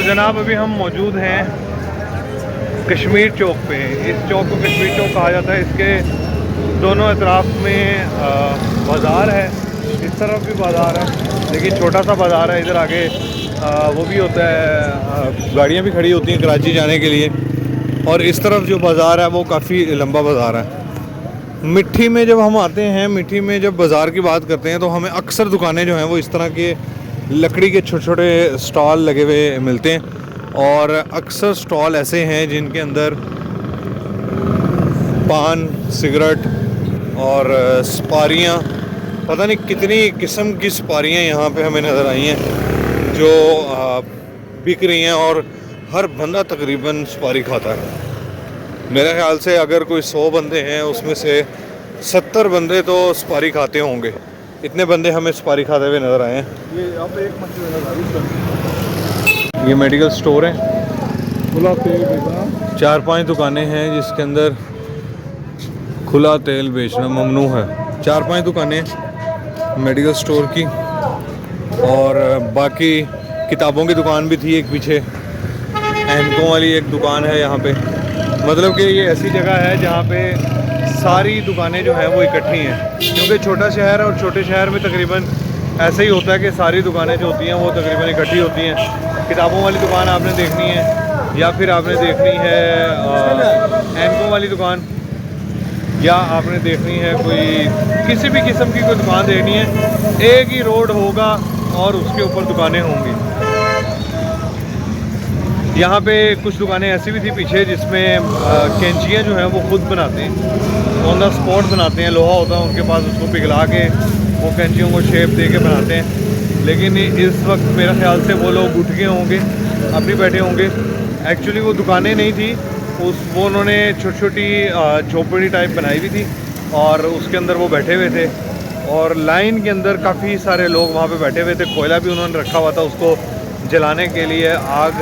जनाब अभी हम मौजूद हैं कश्मीर चौक पे। इस चौक को कश्मीर चौक कहा जाता है। इसके दोनों अतराफ में बाज़ार है, इस तरफ भी बाज़ार है लेकिन छोटा सा बाज़ार है। इधर आगे वो भी होता है, गाड़ियाँ भी खड़ी होती हैं कराची जाने के लिए। और इस तरफ जो बाज़ार है वो काफ़ी लंबा बाज़ार है। मिट्टी में जब हम आते हैं, मिट्टी में जब बाज़ार की बात करते हैं तो हमें अक्सर दुकानें जो हैं वो इस तरह के लकड़ी के छोटे छोटे स्टॉल लगे हुए मिलते हैं। और अक्सर स्टॉल ऐसे हैं जिनके अंदर पान, सिगरेट और सुपारियाँ, पता नहीं कितनी किस्म की सुपारियाँ यहाँ पे हमें नज़र आई हैं जो बिक रही हैं। और हर बंदा तकरीबन सुपारी खाता है। मेरे ख्याल से अगर कोई 100 बंदे हैं उसमें से 70 बंदे तो सुपारी खाते होंगे। इतने बंदे हमें सुपारी खाते हुए नज़र आए हैं। ये आप एक ये मेडिकल स्टोर है, खुला तेल बेचना, 4-5 दुकानें हैं जिसके अंदर खुला तेल बेचना ममनू है। 4-5 दुकानें मेडिकल स्टोर की, और बाकी किताबों की दुकान भी थी एक पीछे, एनकों वाली एक दुकान है यहाँ पे। मतलब कि ये ऐसी जगह है जहाँ पे सारी दुकानें जो हैं वो इकट्ठी हैं, क्योंकि छोटा शहर है और छोटे शहर में तकरीबन ऐसे ही होता है कि सारी दुकानें जो होती हैं वो तकरीबन इकट्ठी होती हैं। किताबों वाली दुकान आपने देखनी है, या फिर आपने देखनी है एनकों वाली दुकान, या आपने देखनी है कोई किसी भी किस्म की कोई दुकान देखनी है, एक ही रोड होगा और उसके ऊपर दुकानें होंगी। यहाँ पे कुछ दुकानें ऐसी भी थी पीछे जिसमें कैंचियाँ जो हैं वो खुद बनाते हैं, ऑन द स्पॉट बनाते हैं। लोहा होता है उनके पास, उसको पिघला के वो कैंचियों को शेप दे के बनाते हैं। लेकिन इस वक्त मेरा ख्याल से वो लोग उठ गए होंगे, अपनी बैठे होंगे। एक्चुअली वो दुकानें नहीं थी, वो उन्होंने छोटी छोटी झोपड़ी टाइप बनाई हुई थी और उसके अंदर वो बैठे हुए थे। और लाइन के अंदर काफ़ी सारे लोग वहाँ पे बैठे हुए थे। कोयला भी उन्होंने रखा हुआ था उसको जलाने के लिए, आग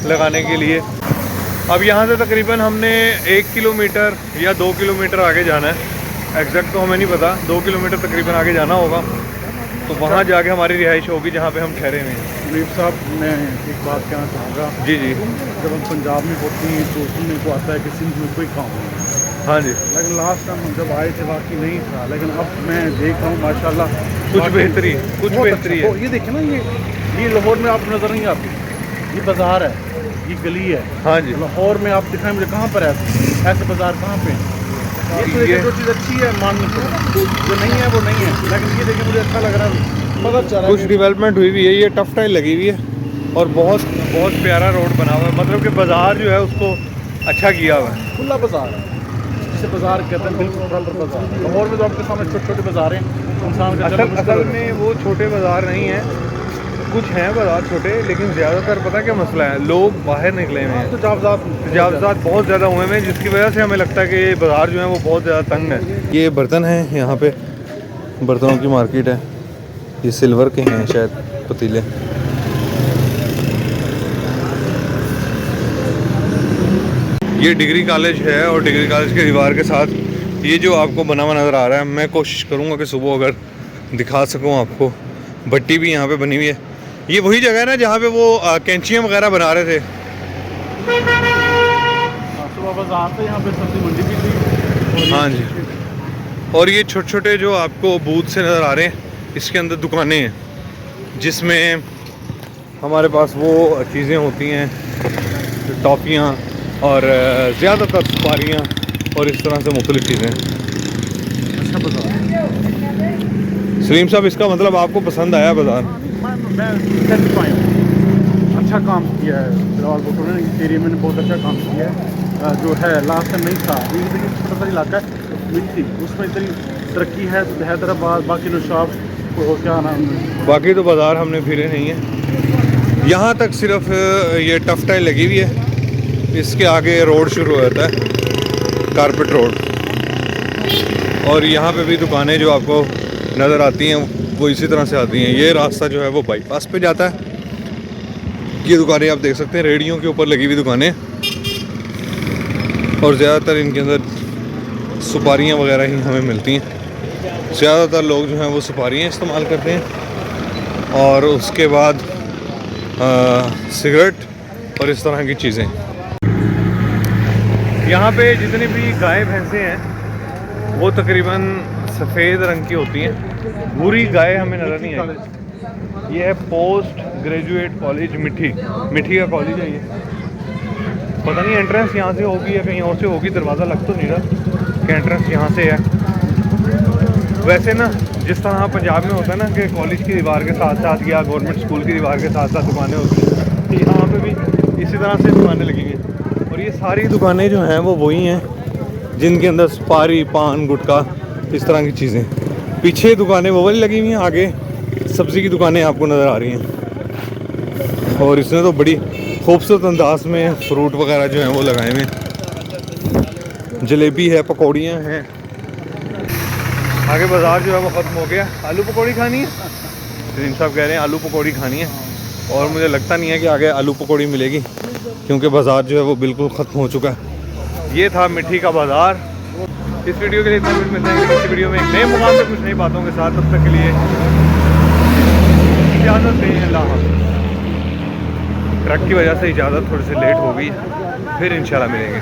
लगाने के लिए। अब यहाँ से तकरीबन हमने 1 किलोमीटर या 2 किलोमीटर आगे जाना है, एग्जैक्ट तो हमें नहीं पता, 2 किलोमीटर तकरीबन आगे जाना होगा। तो वहाँ जाके हमारी रिहाइश होगी जहाँ पे हम ठहरे हुए हैं। मुनीब साहब, मैं एक बात कहना चाहूँगा। जी जी। जब हम पंजाब में होते हैं तो सुनने को आता है कि सिंध में कोई काम नहीं। हाँ जी। लेकिन लास्ट टाइम हम जब आए थे वाकई नहीं था, लेकिन अब मैं देख रहा हूँ माशाल्लाह कुछ बेहतरी, कुछ बेहतरी है। ये देखें ना, ये लाहौर में आपको नज़र नहीं आती। ये बाज़ार है, ये गली है। हाँ जी। लाहौर में आप दिखाएं मुझे कहाँ पर है ऐसे बाज़ार, कहाँ पे? ये जो चीज़ अच्छी है मान लो, जो नहीं है वो नहीं है, लेकिन ये देखिए मुझे अच्छा लग रहा है, पता चल रहा है कुछ डेवलपमेंट हुई भी है। ये टफ टाइल लगी हुई है और बहुत बहुत प्यारा रोड बना हुआ है। मतलब कि बाज़ार जो है उसको अच्छा किया हुआ है। खुला बाज़ार है, जिसे बाज़ार कहते हैं, बिल्कुल प्रॉपर बाज़ार। लाहौर में तो आपके सामने छोटे छोटे बाज़ार हैं, इंसान का असल में वो छोटे बाज़ार नहीं हैं, कुछ हैं बाज़ार छोटे, लेकिन ज़्यादातर पता क्या मसला है, लोग बाहर निकले हुए हैं, तजावज़ात बहुत ज़्यादा हुए हैं, जिसकी वजह से हमें लगता है कि ये बाज़ार जो है वो बहुत ज़्यादा तंग है। ये बर्तन हैं, यहाँ पे बर्तनों की मार्केट है। ये सिल्वर के हैं शायद पतीले। ये डिग्री कॉलेज है और डिग्री कॉलेज के दीवार के साथ ये जो आपको बना हुआ नज़र आ रहा है, मैं कोशिश करूँगा कि सुबह अगर दिखा सकूँ आपको। भट्टी भी यहाँ पे बनी हुई है। ये वही जगह है ना जहाँ पे वो कैंचियाँ वगैरह बना रहे थे। सुबह बाज़ार थे, यहाँ पे सब्जी मंडी भी थी। हाँ जी। और ये छोटे छोटे जो आपको बूथ से नज़र आ रहे हैं, इसके अंदर दुकानें हैं जिसमें हमारे पास वो चीज़ें होती हैं, टॉफ़ियाँ और ज़्यादातर सुपारियाँ और इस तरह से मुख्तलिफ चीज़ें। अच्छा बाज़ार सलीम साहब, इसका मतलब आपको पसंद आया बाज़ार? मैं सेटिस्फाई हूँ। अच्छा काम किया है फिलहाल भुट्टो ने, इस एरिया में बहुत अच्छा काम किया है। जो है लास्ट टाइम नहीं था, ये छोटा सा इलाका है मिट्टी, उसमें इतनी तरक्की है। हैदराबाद, बाकी नौशाब, क्या नाम है, बाकी तो बाज़ार हमने फिरे नहीं है। यहाँ तक सिर्फ ये टफ टाइल लगी हुई है, इसके आगे रोड शुरू हो जाता है, कारपेट रोड। और यहाँ पे भी दुकानें जो आपको नज़र आती हैं वो इसी तरह से आती हैं। ये रास्ता जो है वो बाईपास पे जाता है। ये दुकानें आप देख सकते हैं, रेडियो के ऊपर लगी हुई दुकानें, और ज़्यादातर इनके अंदर सुपारियाँ वगैरह ही हमें मिलती हैं। ज़्यादातर लोग जो हैं वो सुपारियाँ इस्तेमाल करते हैं, और उसके बाद सिगरेट और इस तरह की चीज़ें। यहाँ पे जितनी भी गाय भैंसें हैं वो तकरीबन सफ़ेद रंग की होती हैं, भूरी गाय हमें नज़र नहीं आई। ये है पोस्ट ग्रेजुएट कॉलेज मिठी का कॉलेज है ये। पता नहीं एंट्रेंस यहाँ से होगी या कहीं और से होगी, दरवाज़ा लग तो नहीं रहा कि एंट्रेंस यहाँ से है। वैसे ना जिस तरह पंजाब में होता है ना कि कॉलेज की दीवार के साथ साथ या गवर्नमेंट स्कूल की दीवार के साथ साथ दुकानें होती हैं, तो यहाँ पे भी इसी तरह से दुकानें लगी हुई हैं। और ये सारी दुकानें जो हैं वो वही हैं जिनके अंदर सुपारी, पान, गुटखा, इस तरह की चीज़ें। पीछे दुकानें वो वाली लगी हुई हैं, आगे सब्ज़ी की दुकानें आपको नज़र आ रही हैं। और इसमें तो बड़ी खूबसूरत अंदाज में फ्रूट वगैरह जो हैं वो लगाए हुए हैं। जलेबी है, पकौड़ियाँ हैं। आगे बाज़ार जो है वो ख़त्म हो गया। आलू पकौड़ी खानी है, सलीम साहब कह रहे हैं आलू पकौड़ी खानी है, और मुझे लगता नहीं है कि आगे आलू पकौड़ी मिलेगी क्योंकि बाज़ार जो है वो बिल्कुल ख़त्म हो चुका है। ये था मिठी का बाज़ार। इस वीडियो के लिए इतना कुछ मिलता है कि इस वीडियो में एक नए मुकाम पे कुछ नई बातों के साथ। तब तक के लिए इजाज़त दें, अल्लाह हाफ़िज़। ट्रक की वजह से इजाज़त थोड़ी सी लेट हो गई, फिर इंशाल्लाह मिलेंगे।